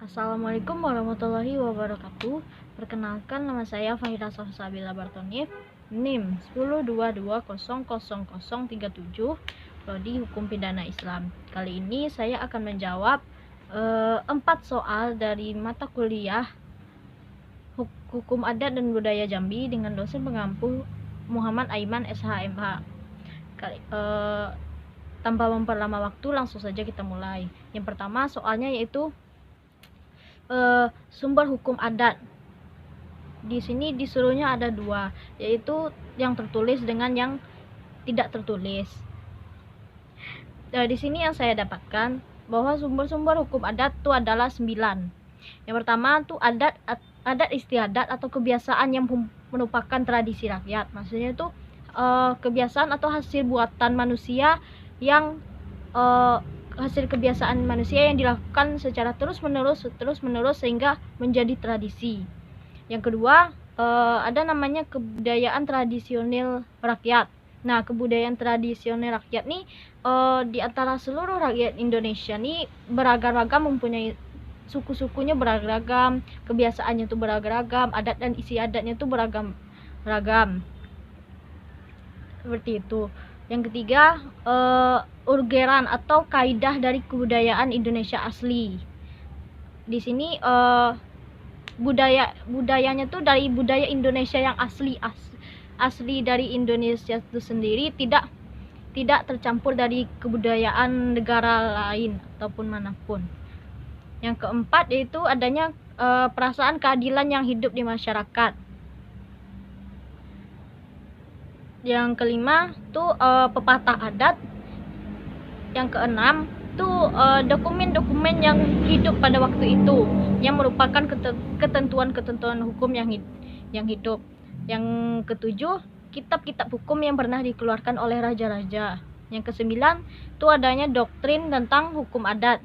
Assalamualaikum warahmatullahi wabarakatuh. Perkenalkan, nama saya Fahira Safsabila Bartonif, NIM 1022200037, Prodi Hukum Pidana Islam. Kali ini saya akan menjawab 4 soal dari mata kuliah Hukum Adat dan Budaya Jambi dengan dosen pengampu Muhammad Aiman SHMH. Tanpa memperlama waktu, langsung saja kita mulai. Yang pertama soalnya yaitu sumber hukum adat. Di sini disuruhnya ada 2, yaitu yang tertulis dengan yang tidak tertulis. Di sini yang saya dapatkan bahwa sumber-sumber hukum adat itu adalah 9. Yang pertama itu adat istiadat atau kebiasaan yang merupakan tradisi rakyat. Maksudnya itu kebiasaan atau hasil buatan manusia yang hasil kebiasaan manusia yang dilakukan secara terus-menerus sehingga menjadi tradisi. Yang kedua, ada namanya kebudayaan tradisional rakyat. Nah, kebudayaan tradisional rakyat nih di antara seluruh rakyat Indonesia nih beragam-ragam, mempunyai suku-sukunya beragam, kebiasaannya tuh beragam, adat dan isi adatnya tuh beragam. Seperti itu. Yang ketiga, urgeran atau kaidah dari kebudayaan Indonesia asli. Di sini budayanya tuh dari budaya Indonesia yang asli dari Indonesia itu sendiri, tidak tercampur dari kebudayaan negara lain ataupun manapun. Yang keempat yaitu adanya perasaan keadilan yang hidup di masyarakat. Yang kelima tuh pepatah adat. Yang keenam tuh dokumen-dokumen yang hidup pada waktu itu, yang merupakan ketentuan-ketentuan hukum yang hidup. Yang ketujuh, kitab-kitab hukum yang pernah dikeluarkan oleh raja-raja. Yang kesembilan tuh adanya doktrin tentang hukum adat.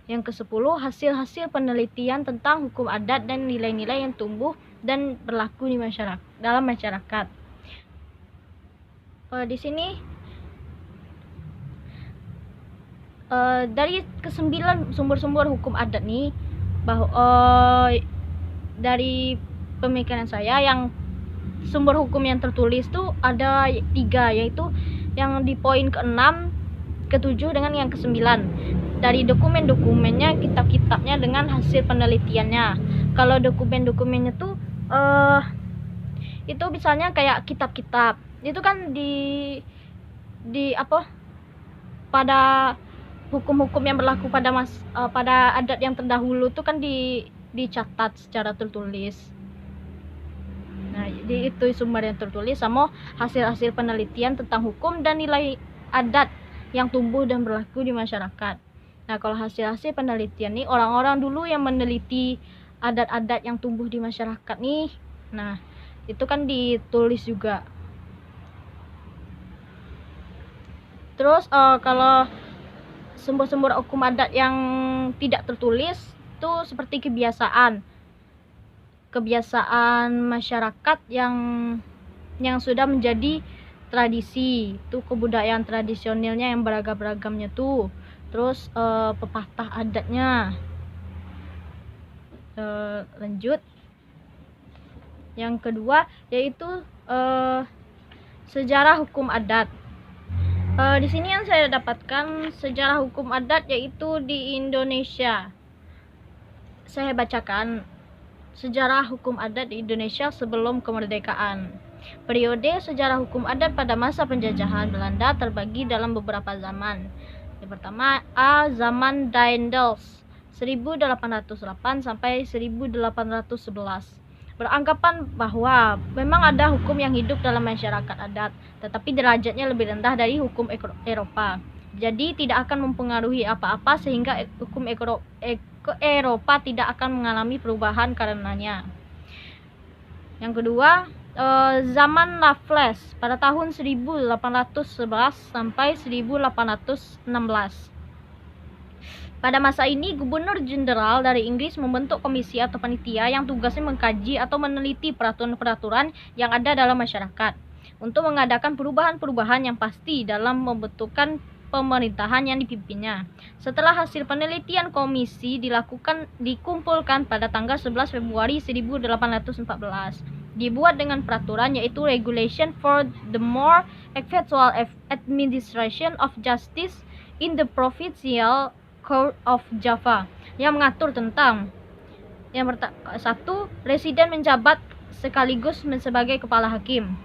Yang kesepuluh, hasil-hasil penelitian tentang hukum adat dan nilai-nilai yang tumbuh dan berlaku di dalam masyarakat. Di sini dari ke-9 sumber-sumber hukum adat nih, bahwa dari pemikiran saya yang sumber hukum yang tertulis tuh ada 3, yaitu yang di poin ke-6, ke-7 dengan yang ke-9. Dari dokumen-dokumennya, kitab-kitabnya dengan hasil penelitiannya. Kalau dokumen-dokumennya tuh itu misalnya kayak kitab-kitab itu kan pada hukum-hukum yang berlaku pada adat yang terdahulu tuh kan dicatat secara tertulis. Nah, jadi itu sumber yang tertulis sama hasil-hasil penelitian tentang hukum dan nilai adat yang tumbuh dan berlaku di masyarakat. Nah, kalau hasil-hasil penelitian nih, orang-orang dulu yang meneliti adat-adat yang tumbuh di masyarakat nih, nah itu kan ditulis juga. Terus kalau sumber-sumber hukum adat yang tidak tertulis itu seperti kebiasaan masyarakat yang sudah menjadi tradisi, itu kebudayaan tradisionalnya yang beragam-ragamnya tuh. Terus pepatah adatnya. Lanjut. Yang kedua yaitu sejarah hukum adat. Di sini yang saya dapatkan sejarah hukum adat yaitu di Indonesia. Saya bacakan sejarah hukum adat di Indonesia sebelum kemerdekaan. Periode sejarah hukum adat pada masa penjajahan Belanda terbagi dalam beberapa zaman. Yang pertama, zaman Daendels 1808 sampai 1811. Beranggapan bahwa memang ada hukum yang hidup dalam masyarakat adat, tetapi derajatnya lebih rendah dari hukum Eropa. Jadi tidak akan mempengaruhi apa-apa sehingga hukum Eropa tidak akan mengalami perubahan karenanya. Yang kedua, zaman Raffles pada tahun 1811 sampai 1816. Pada masa ini, Gubernur Jenderal dari Inggris membentuk komisi atau panitia yang tugasnya mengkaji atau meneliti peraturan-peraturan yang ada dalam masyarakat untuk mengadakan perubahan-perubahan yang pasti dalam pembentukan pemerintahan yang dipimpinnya. Setelah hasil penelitian komisi dikumpulkan pada tanggal 11 Februari 1814. Dibuat dengan peraturan yaitu Regulation for the More Effectual Administration of Justice in the Provincial Court of Java, yang mengatur tentang satu, residen menjabat sekaligus sebagai kepala hakim.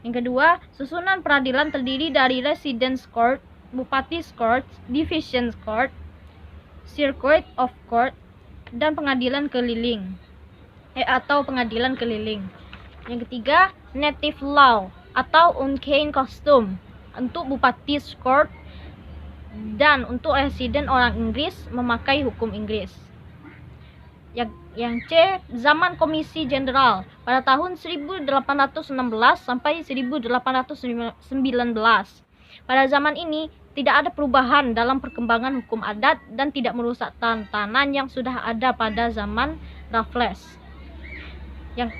Yang kedua, susunan peradilan terdiri dari Residence Court, Bupati's Court, Division Court, Circuit of Court, dan pengadilan keliling atau pengadilan keliling. Yang ketiga, Native Law atau Uncained Custom untuk Bupati's Court, dan untuk residen orang Inggris memakai hukum Inggris. Yang C, zaman Komisi Jenderal pada tahun 1816 sampai 1819. Pada zaman ini tidak ada perubahan dalam perkembangan hukum adat dan tidak merusak tatanan yang sudah ada pada zaman Raffles. Yang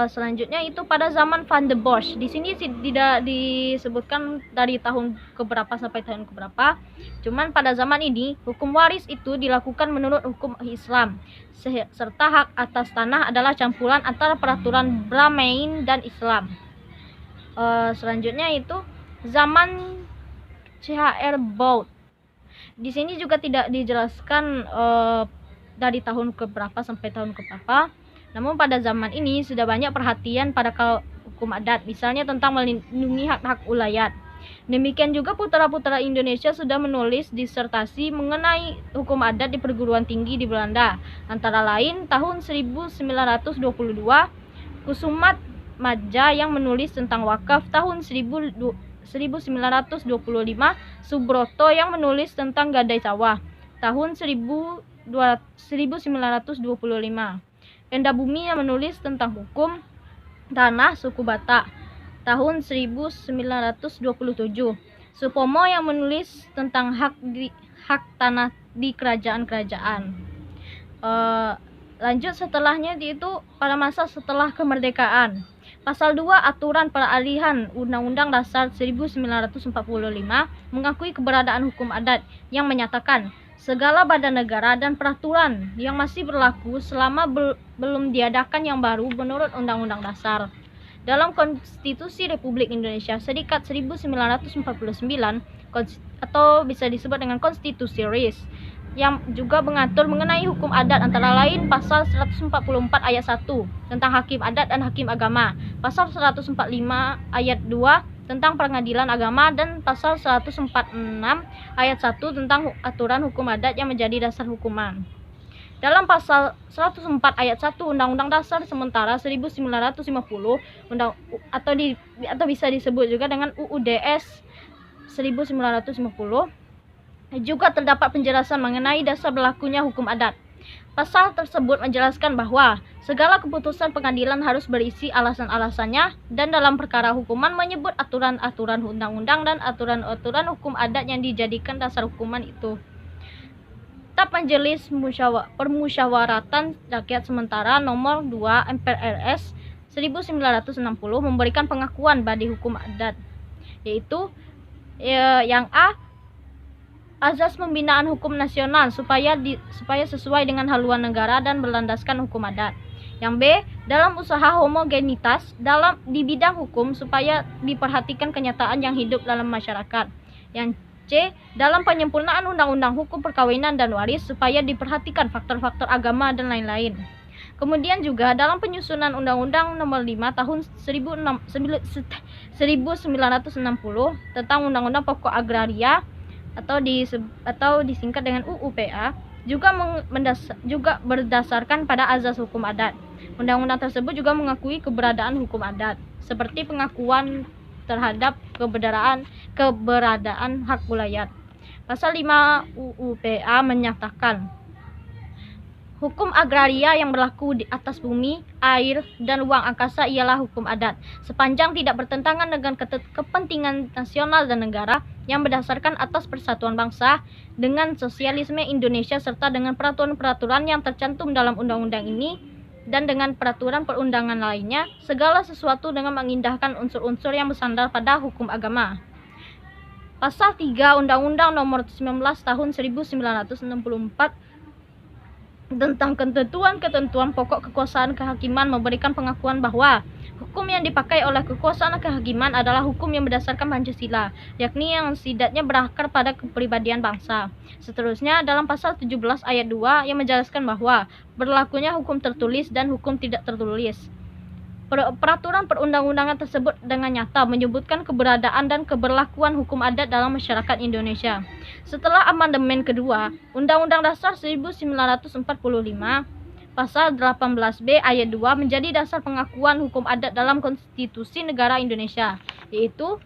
selanjutnya itu pada zaman Van der Bosch. Di sini tidak disebutkan dari tahun keberapa sampai tahun keberapa. Cuman pada zaman ini hukum waris itu dilakukan menurut hukum Islam, serta hak atas tanah adalah campuran antara peraturan Brahmain dan Islam. Selanjutnya itu zaman CHR Baud. Di sini juga tidak dijelaskan dari tahun keberapa sampai tahun keberapa. Namun pada zaman ini sudah banyak perhatian pada hukum adat, misalnya tentang melindungi hak-hak ulayat. Demikian juga putra-putra Indonesia sudah menulis disertasi mengenai hukum adat di perguruan tinggi di Belanda. Antara lain tahun 1922 Kusumat Madja yang menulis tentang wakaf, tahun 1925 Subroto yang menulis tentang gadai sawah, tahun 1925 Enda Bumi yang menulis tentang hukum tanah suku Batak, tahun 1927. Supomo yang menulis tentang hak tanah di kerajaan-kerajaan. Lanjut setelahnya itu pada masa setelah kemerdekaan. Pasal 2 Aturan Peralihan Undang-Undang Dasar 1945 mengakui keberadaan hukum adat yang menyatakan segala badan negara dan peraturan yang masih berlaku selama belum diadakan yang baru menurut Undang-Undang Dasar. Dalam Konstitusi Republik Indonesia Serikat 1949 atau bisa disebut dengan Konstitusi RIS, yang juga mengatur mengenai hukum adat antara lain pasal 144 ayat 1 tentang hakim adat dan hakim agama, pasal 145 ayat 2 tentang pengadilan agama, dan pasal 146 ayat 1 tentang aturan hukum adat yang menjadi dasar hukuman. Dalam pasal 104 ayat 1 Undang-Undang Dasar sementara 1950 atau bisa disebut juga dengan UUDS 1950 juga terdapat penjelasan mengenai dasar berlakunya hukum adat. Pasal tersebut menjelaskan bahwa segala keputusan pengadilan harus berisi alasan-alasannya, dan dalam perkara hukuman menyebut aturan-aturan undang-undang dan aturan-aturan hukum adat yang dijadikan dasar hukuman itu. Kitab Majelis Permusyawaratan Rakyat Sementara nomor 2 MPRS 1960 memberikan pengakuan bagi hukum adat, yaitu yang A, azas pembinaan hukum nasional supaya sesuai dengan haluan negara dan berlandaskan hukum adat. Yang B, dalam usaha homogenitas di bidang hukum supaya diperhatikan kenyataan yang hidup dalam masyarakat. Yang C, dalam penyempurnaan undang-undang hukum perkawinan dan waris supaya diperhatikan faktor-faktor agama dan lain-lain. Kemudian juga dalam penyusunan Undang-Undang Nomor 5 Tahun 1960 tentang Undang-Undang Pokok Agraria atau disingkat dengan UUPA juga berdasarkan pada azas hukum adat. Undang-undang tersebut juga mengakui keberadaan hukum adat, seperti pengakuan terhadap keberadaan hak ulayat. Pasal 5 UUPA menyatakan hukum agraria yang berlaku di atas bumi, air, dan ruang angkasa ialah hukum adat, sepanjang tidak bertentangan dengan kepentingan nasional dan negara yang berdasarkan atas persatuan bangsa, dengan sosialisme Indonesia, serta dengan peraturan-peraturan yang tercantum dalam undang-undang ini, dan dengan peraturan perundangan lainnya, segala sesuatu dengan mengindahkan unsur-unsur yang bersandar pada hukum agama. Pasal 3 Undang-Undang Nomor 19 Tahun 1964 tentang ketentuan-ketentuan pokok kekuasaan kehakiman memberikan pengakuan bahwa hukum yang dipakai oleh kekuasaan kehakiman adalah hukum yang berdasarkan Pancasila, yakni yang setidaknya berakar pada kepribadian bangsa. Seterusnya, dalam pasal 17 ayat 2 yang menjelaskan bahwa berlakunya hukum tertulis dan hukum tidak tertulis. Peraturan perundang-undangan tersebut dengan nyata menyebutkan keberadaan dan keberlakuan hukum adat dalam masyarakat Indonesia. Setelah amandemen kedua, Undang-Undang Dasar 1945, Pasal 18B ayat 2 menjadi dasar pengakuan hukum adat dalam Konstitusi Negara Indonesia, yaitu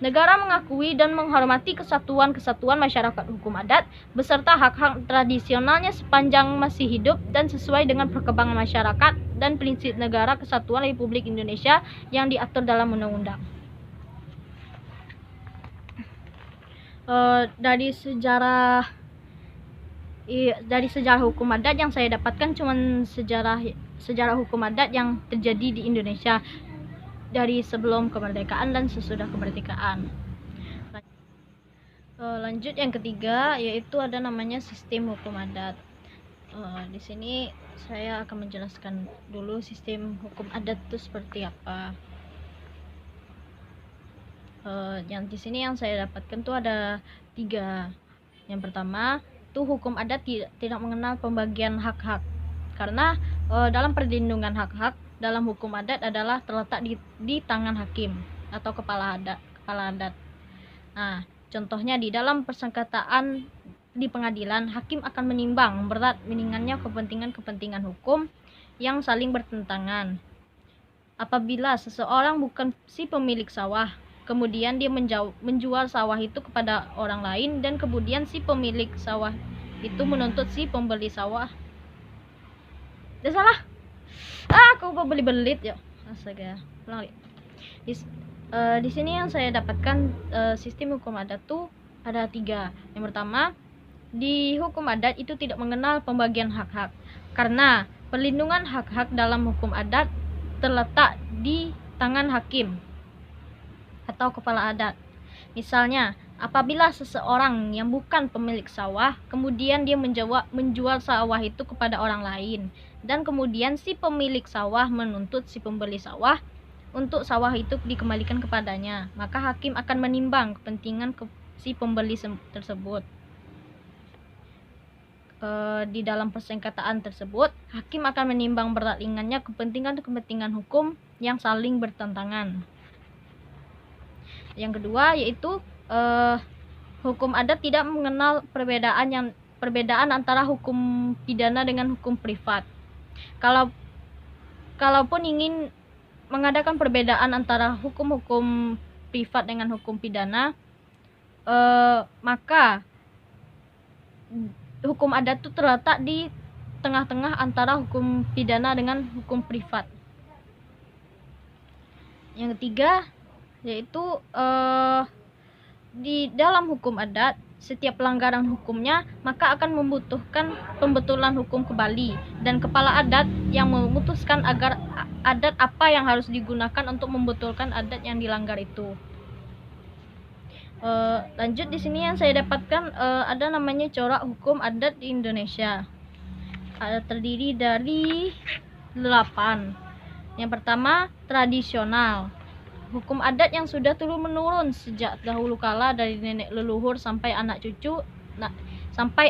negara mengakui dan menghormati kesatuan-kesatuan masyarakat hukum adat beserta hak-hak tradisionalnya sepanjang masih hidup dan sesuai dengan perkembangan masyarakat dan prinsip negara kesatuan Republik Indonesia yang diatur dalam undang-undang. Dari sejarah hukum adat yang saya dapatkan cuman sejarah hukum adat yang terjadi di Indonesia dari sebelum kemerdekaan dan sesudah kemerdekaan. Lanjut yang ketiga, yaitu ada namanya sistem hukum adat. Di sini saya akan menjelaskan dulu sistem hukum adat itu seperti apa. Yang di sini yang saya dapatkan tuh ada 3. Yang pertama, tuh hukum adat tidak mengenal pembagian hak-hak, karena dalam perlindungan hak-hak dalam hukum adat adalah terletak di tangan hakim atau kepala adat. Nah, contohnya di dalam persengketaan di pengadilan, hakim akan menimbang berat ringannya kepentingan hukum yang saling bertentangan. Apabila seseorang bukan si pemilik sawah, kemudian dia menjual sawah itu kepada orang lain, dan kemudian si pemilik sawah itu menuntut si pembeli sawah. Udah salah. Aku beli belit ya. Astaga. Di sini yang saya dapatkan sistem hukum adat tuh ada 3. Yang pertama, di hukum adat itu tidak mengenal pembagian hak-hak, karena perlindungan hak-hak dalam hukum adat terletak di tangan hakim atau kepala adat. Misalnya, apabila seseorang yang bukan pemilik sawah, kemudian dia menjual sawah itu kepada orang lain, dan kemudian si pemilik sawah menuntut si pembeli sawah untuk sawah itu dikembalikan kepadanya, maka hakim akan menimbang kepentingan si pembeli tersebut. Di dalam persengketaan tersebut, hakim akan menimbang berat ringannya kepentingan hukum yang saling bertentangan. Yang kedua, yaitu hukum adat tidak mengenal perbedaan antara hukum pidana dengan hukum privat. Kalaupun ingin mengadakan perbedaan antara hukum privat dengan hukum pidana, maka hukum adat itu terletak di tengah-tengah antara hukum pidana dengan hukum privat. Yang ketiga, yaitu di dalam hukum adat, setiap pelanggaran hukumnya maka akan membutuhkan pembetulan hukum kembali, dan kepala adat yang memutuskan agar adat apa yang harus digunakan untuk membetulkan adat yang dilanggar itu. Lanjut, di sini yang saya dapatkan ada namanya corak hukum adat di Indonesia. Terdiri dari 8. Yang pertama, tradisional. Hukum adat yang sudah turun-menurun sejak dahulu kala dari nenek leluhur sampai anak cucu, sampai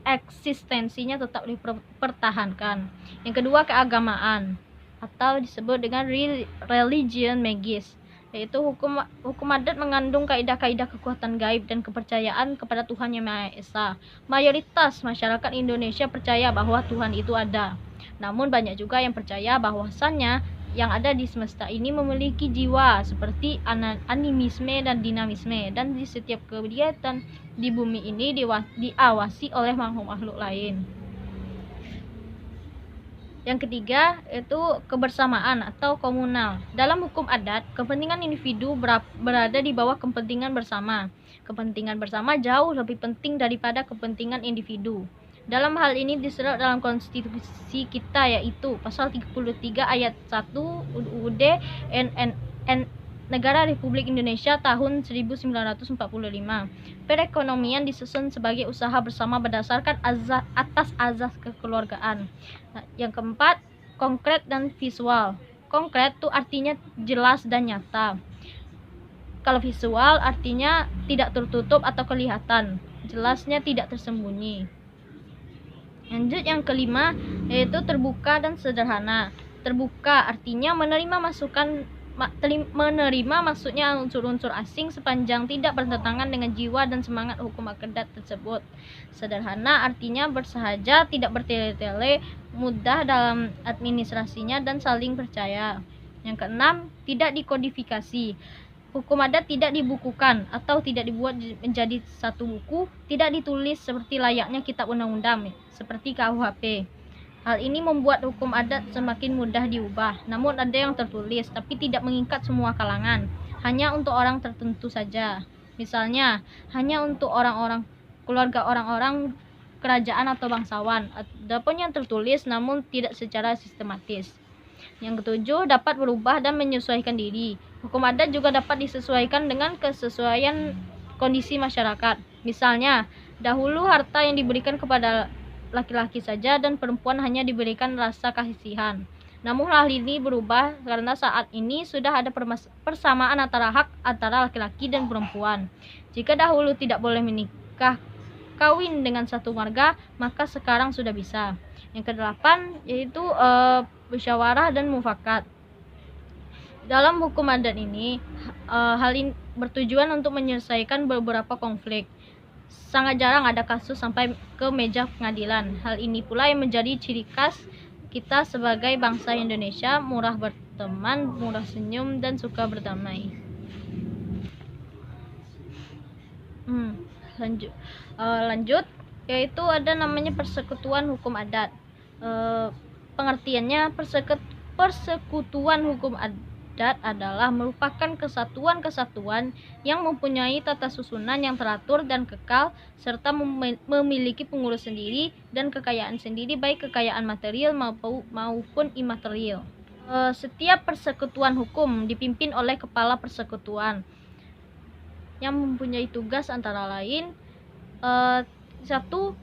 eksistensinya tetap dipertahankan. Yang kedua, keagamaan atau disebut dengan religion magis, yaitu hukum adat mengandung kaidah-kaidah kekuatan gaib dan kepercayaan kepada Tuhan Yang Maha Esa. Mayoritas masyarakat Indonesia percaya bahwa Tuhan itu ada. Namun banyak juga yang percaya bahwasannya yang ada di semesta ini memiliki jiwa seperti animisme dan dinamisme, dan di setiap kegiatan di bumi ini diawasi oleh makhluk-makhluk lain. Yang ketiga, itu kebersamaan atau komunal. Dalam hukum adat, kepentingan individu berada di bawah kepentingan bersama. Kepentingan bersama jauh lebih penting daripada kepentingan individu. Dalam hal ini diserap dalam konstitusi kita, yaitu pasal 33 ayat 1 UUD Negara Republik Indonesia tahun 1945. Perekonomian disusun sebagai usaha bersama berdasarkan atas azas kekeluargaan. Nah, yang keempat, konkret dan visual. Konkret itu artinya jelas dan nyata. Kalau visual artinya tidak tertutup atau kelihatan, jelasnya tidak tersembunyi. Lanjut yang kelima, yaitu terbuka dan sederhana. Terbuka artinya menerima maksudnya unsur-unsur asing sepanjang tidak bertentangan dengan jiwa dan semangat hukum adat tersebut. Sederhana artinya bersahaja, tidak bertele-tele, mudah dalam administrasinya dan saling percaya. Yang keenam, tidak dikodifikasi. Hukum adat tidak dibukukan atau tidak dibuat menjadi satu buku, tidak ditulis seperti layaknya kitab undang-undang seperti KUHP. Hal ini membuat hukum adat semakin mudah diubah, namun ada yang tertulis tapi tidak mengikat semua kalangan, hanya untuk orang tertentu saja. Misalnya, hanya untuk keluarga orang-orang kerajaan atau bangsawan. Ada pun yang tertulis namun tidak secara sistematis. Yang ketujuh, dapat berubah dan menyesuaikan diri. Hukum adat juga dapat disesuaikan dengan kesesuaian kondisi masyarakat. Misalnya, dahulu harta yang diberikan kepada laki-laki saja dan perempuan hanya diberikan rasa kasihan. Namun hal ini berubah karena saat ini sudah ada persamaan antara hak antara laki-laki dan perempuan. Jika dahulu tidak boleh menikah kawin dengan satu marga, maka sekarang sudah bisa. Yang kedelapan yaitu musyawarah dan mufakat. Dalam hukum adat ini, hal ini bertujuan untuk menyelesaikan beberapa konflik. Sangat jarang ada kasus sampai ke meja pengadilan. Hal ini pula yang menjadi ciri khas kita sebagai bangsa Indonesia, murah berteman, murah senyum, dan suka berdamai. Lanjut, yaitu ada namanya persekutuan hukum adat. Pengertiannya, persekutuan hukum adat adalah merupakan kesatuan-kesatuan yang mempunyai tata susunan yang teratur dan kekal, serta memiliki pengurus sendiri dan kekayaan sendiri, baik kekayaan material maupun imaterial. Setiap persekutuan hukum dipimpin oleh kepala persekutuan yang mempunyai tugas antara lain satu,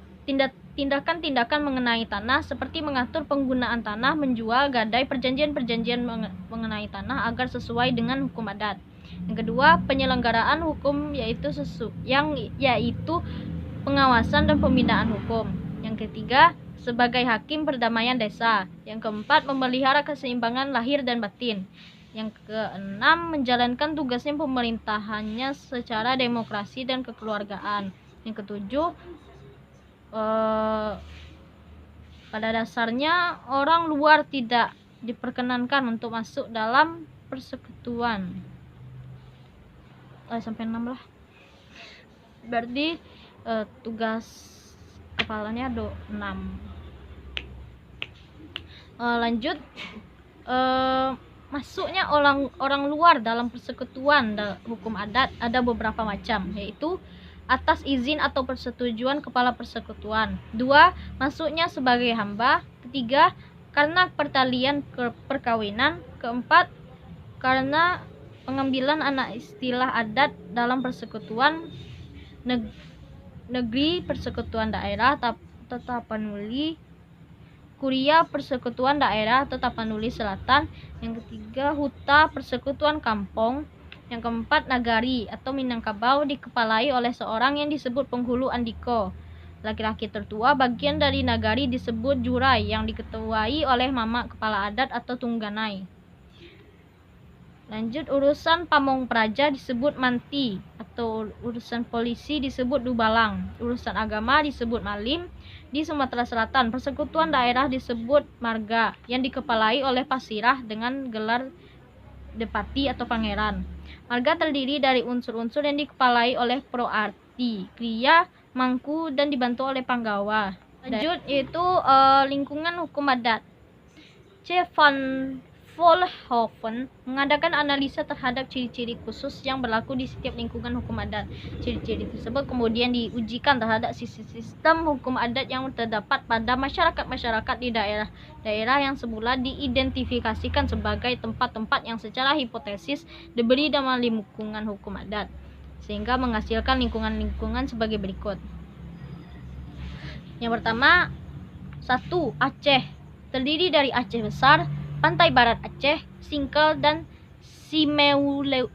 tindakan-tindakan mengenai tanah seperti mengatur penggunaan tanah, menjual, gadai, perjanjian-perjanjian mengenai tanah agar sesuai dengan hukum adat. Yang kedua, penyelenggaraan hukum yaitu pengawasan dan pembinaan hukum. Yang ketiga, sebagai hakim perdamaian desa. Yang keempat, memelihara keseimbangan lahir dan batin. Yang keenam, menjalankan tugasnya pemerintahannya secara demokrasi dan kekeluargaan. Yang ketujuh, pada dasarnya orang luar tidak diperkenankan untuk masuk dalam persekutuan. Sampai 6 lah. Berarti tugas kepalanya ada 6. Lanjut, masuknya orang luar dalam persekutuan hukum adat ada beberapa macam, yaitu atas izin atau persetujuan kepala persekutuan. 2. Masuknya sebagai hamba. 3. Karena pertalian perkawinan. 4. Karena pengambilan anak istilah adat dalam persekutuan negeri, persekutuan daerah, Tapanuli, Kuria, persekutuan daerah atau Tapanuli Selatan. Yang ketiga, Huta, persekutuan kampung. Yang keempat, Nagari atau Minangkabau, dikepalai oleh seorang yang disebut penghulu andiko. Laki-laki tertua bagian dari Nagari disebut Jurai, yang diketuai oleh mama kepala adat atau Tungganai. Lanjut, urusan pamong praja disebut Manti, atau urusan polisi disebut Dubalang. Urusan agama disebut Malim. Di Sumatera Selatan, persekutuan daerah disebut Marga, yang dikepalai oleh Pasirah dengan gelar Depati atau Pangeran. Marga terdiri dari unsur-unsur yang dikepalai oleh Proarti, Kriya, Mangku, dan dibantu oleh Panggawa. Lanjut, yaitu lingkungan hukum adat. C. Van Volhoven mengadakan analisa terhadap ciri-ciri khusus yang berlaku di setiap lingkungan hukum adat. Ciri-ciri tersebut kemudian diujikan terhadap sistem hukum adat yang terdapat pada masyarakat-masyarakat di daerah-daerah yang semula diidentifikasikan sebagai tempat-tempat yang secara hipotesis diberi nama lingkungan hukum adat, sehingga menghasilkan lingkungan-lingkungan sebagai berikut. Yang pertama, 1. Aceh. Terdiri dari Aceh Besar, Pantai Barat Aceh, Singkel, dan Simeulue.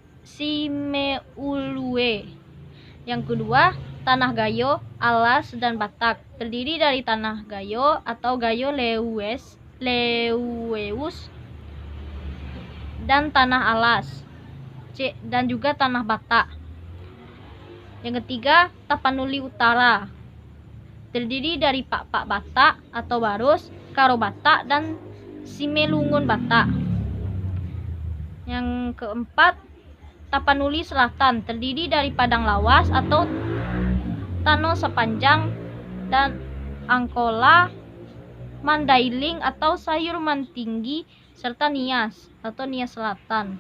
Yang kedua, Tanah Gayo, Alas, dan Batak. Terdiri dari Tanah Gayo atau Gayo Leuweus, dan Tanah Alas, dan juga Tanah Batak. Yang ketiga, Tapanuli Utara. Terdiri dari Pak-Pak Batak atau Barus, Karo Batak, dan Simelungun Batak. Yang keempat, Tapanuli Selatan. Terdiri dari Padang Lawas atau Tano Sepanjang, dan Angkola, Mandailing atau Sayur Mantinggi, serta Nias atau Nias Selatan.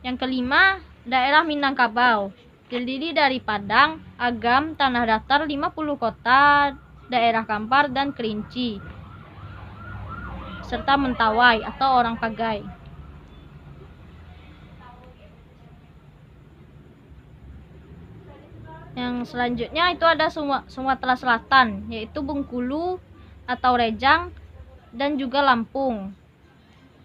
Yang kelima, daerah Minangkabau. Terdiri dari Padang, Agam, Tanah Datar, 50 kota, daerah Kampar, dan Kerinci, serta Mentawai atau orang Pagai. Yang selanjutnya itu ada Sumatera Selatan, yaitu Bengkulu atau Rejang, dan juga Lampung.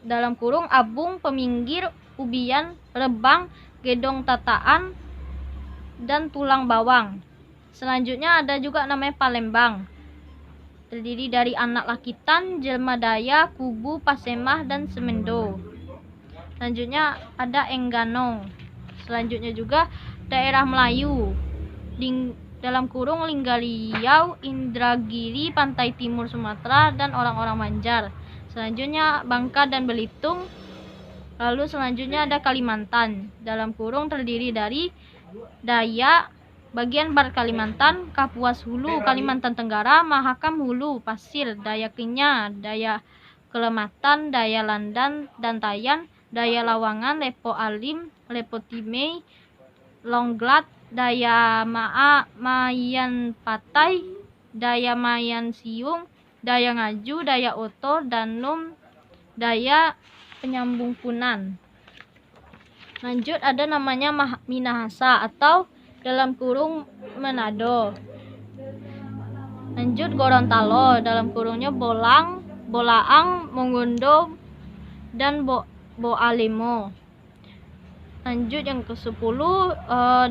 Dalam kurung Abung, Peminggir, Ubian, Rebang, Gedong Tataan, dan Tulang Bawang. Selanjutnya ada juga namanya Palembang. Terdiri dari Anak Lakitan, Jelma Daya, Kubu, Pasemah, dan Semendo. Selanjutnya ada Enggano. Selanjutnya juga daerah Melayu. Dalam kurung Linggaliau, Indragiri, Pantai Timur Sumatera, dan orang-orang Banjar. Selanjutnya Bangka dan Belitung. Lalu selanjutnya ada Kalimantan. Dalam kurung terdiri dari Dayak, bagian barat Kalimantan, Kapuas Hulu, Kalimantan Tenggara, Mahakam Hulu, Pasir, Dayak Kenya, Dayak Kelematan, Dayak Landan dan Tayan, Dayak Lawangan, Lepo Alim, Lepo Timei, Longglat, Dayak Mayan Patai, Dayak Mayan Siung, Dayak Ngaju, Dayak Oto, Danum, Dayak Penyambung Punan. Lanjut ada namanya Minahasa atau dalam kurung Manado. Lanjut Gorontalo, dalam kurungnya Bolang, Bolaang, Mongondo, dan Boalemo. Lanjut yang ke-10,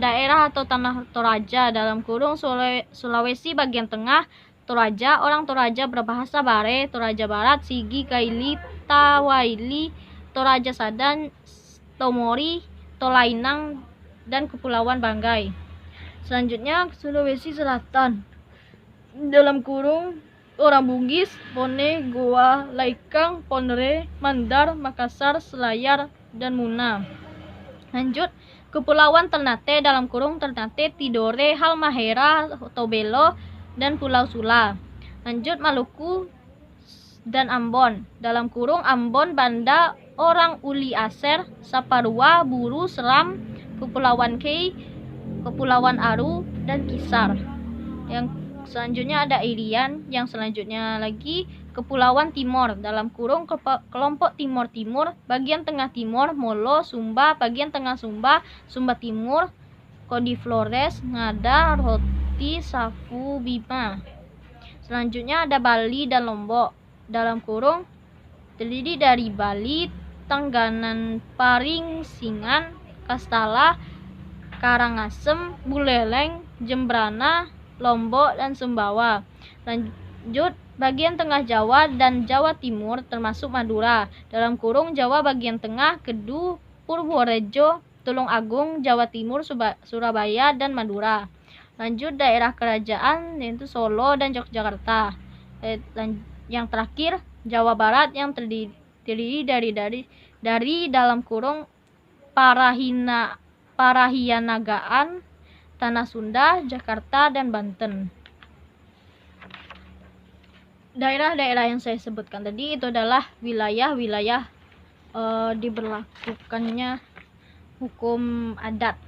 daerah atau tanah Toraja, dalam kurung Sulawesi bagian tengah, Toraja, orang Toraja berbahasa Bare, Toraja Barat, Sigi, Kaili, Tawaili, Toraja Sadan, Tomori, Tolainang, dan Kepulauan Banggai. Selanjutnya Sulawesi Selatan, dalam kurung orang Bugis, Bone, Goa, Laikang, Ponre, Mandar, Makassar, Selayar, dan Muna. Lanjut Kepulauan Ternate, dalam kurung Ternate, Tidore, Halmahera, Tobelo, dan Pulau Sula. Lanjut Maluku dan Ambon, dalam kurung Ambon, Banda, orang Uli Aser, Saparua, Buru, Seram, Kepulauan Kei, Kepulauan Aru, dan Kisar. Yang selanjutnya ada Irian. Yang selanjutnya lagi Kepulauan Timor, dalam kurung kelompok Timur-Timur, bagian tengah Timor, Molo, Sumba, bagian tengah Sumba, Sumba Timur, Kodi Flores, Ngada, Roti, Safu, Bima. Selanjutnya ada Bali dan Lombok, dalam kurung terdiri dari Bali, Tangganan, Paring, Singan, Kastala, Karangasem, Buleleng, Jembrana, Lombok, dan Sumbawa. Lanjut bagian tengah Jawa dan Jawa Timur termasuk Madura, dalam kurung Jawa bagian tengah, Kedu, Purworejo, Tulung Agung, Jawa Timur, Surabaya, dan Madura. Lanjut daerah kerajaan yaitu Solo dan Yogyakarta. Yang terakhir Jawa Barat yang terdiri dari dalam kurung Parahyanagaaan, Tanah Sunda, Jakarta, dan Banten. daerah-daerah yang saya sebutkan tadi itu adalah wilayah-wilayah diberlakukannya hukum adat.